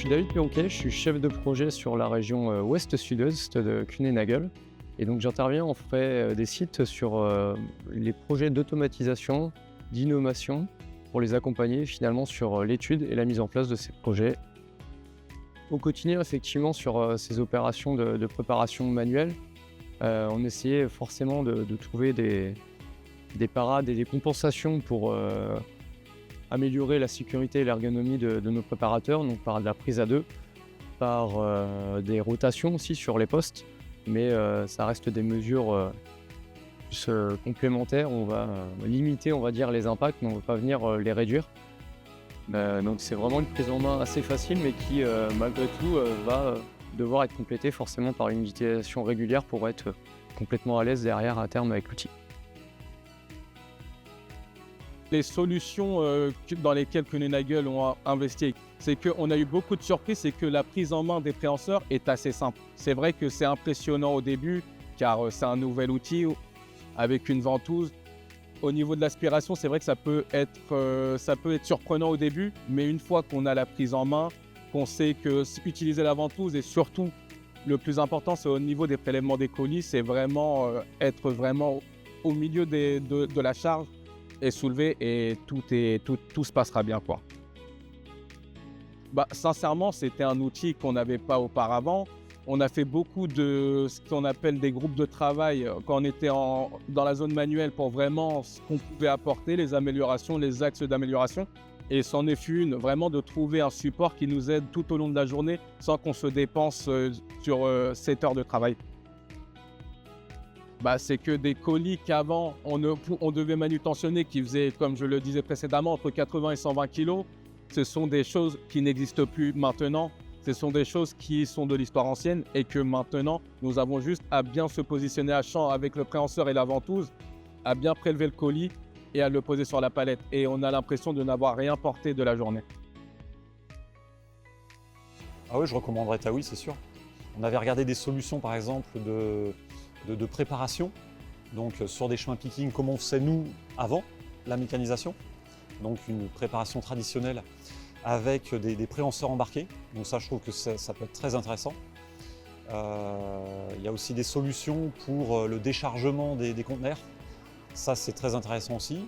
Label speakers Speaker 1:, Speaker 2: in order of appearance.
Speaker 1: suis David Péronquet, je suis chef de projet sur la région ouest sud-est de Kuehne+Nagel. Et donc j'interviens auprès des sites sur les projets d'automatisation, d'innovation, pour les accompagner finalement sur l'étude et la mise en place de ces projets. Au quotidien, effectivement, sur ces opérations de préparation manuelle, on essayait forcément de trouver des parades et des compensations pour améliorer la sécurité et l'ergonomie de nos préparateurs, donc par de la prise à deux, par des rotations aussi sur les postes, mais ça reste des mesures plus complémentaires. On va limiter, on va dire, les impacts, mais on ne va pas venir les réduire. Donc c'est vraiment une prise en main assez facile, mais qui malgré tout va devoir être complétée forcément par une utilisation régulière pour être complètement à l'aise derrière à terme avec l'outil.
Speaker 2: Les solutions dans lesquelles Kuehne+Nagel ont investi, c'est qu'on a eu beaucoup de surprises, c'est que la prise en main des préhenseurs est assez simple. C'est vrai que c'est impressionnant au début, car c'est un nouvel outil avec une ventouse. Au niveau de l'aspiration, c'est vrai que ça peut être surprenant au début, mais une fois qu'on a la prise en main, qu'on sait que utiliser la ventouse, et surtout, le plus important, c'est au niveau des prélèvements des colis, c'est vraiment être vraiment au milieu de la charge et soulever, et tout se passera bien, quoi. Sincèrement, c'était un outil qu'on n'avait pas auparavant. On a fait beaucoup de ce qu'on appelle des groupes de travail quand on était dans la zone manuelle pour vraiment ce qu'on pouvait apporter, les améliorations, les axes d'amélioration. Et c'en est une, vraiment de trouver un support qui nous aide tout au long de la journée sans qu'on se dépense sur 7 heures de travail. C'est que des colis qu'avant, on devait manutentionner, qui faisaient, comme je le disais précédemment, entre 80 et 120 kg. Ce sont des choses qui n'existent plus maintenant. Ce sont des choses qui sont de l'histoire ancienne et que maintenant, nous avons juste à bien se positionner à champ avec le préhenseur et la ventouse, à bien prélever le colis et à le poser sur la palette. Et on a l'impression de n'avoir rien porté de la journée.
Speaker 3: Ah oui, je recommanderais Taoui, c'est sûr. On avait regardé des solutions, par exemple, de préparation, donc sur des chemins picking, comme on faisait nous avant la mécanisation, donc une préparation traditionnelle avec des préhenseurs embarqués, donc ça je trouve que ça peut être très intéressant. Il y a aussi des solutions pour le déchargement des conteneurs, ça c'est très intéressant aussi.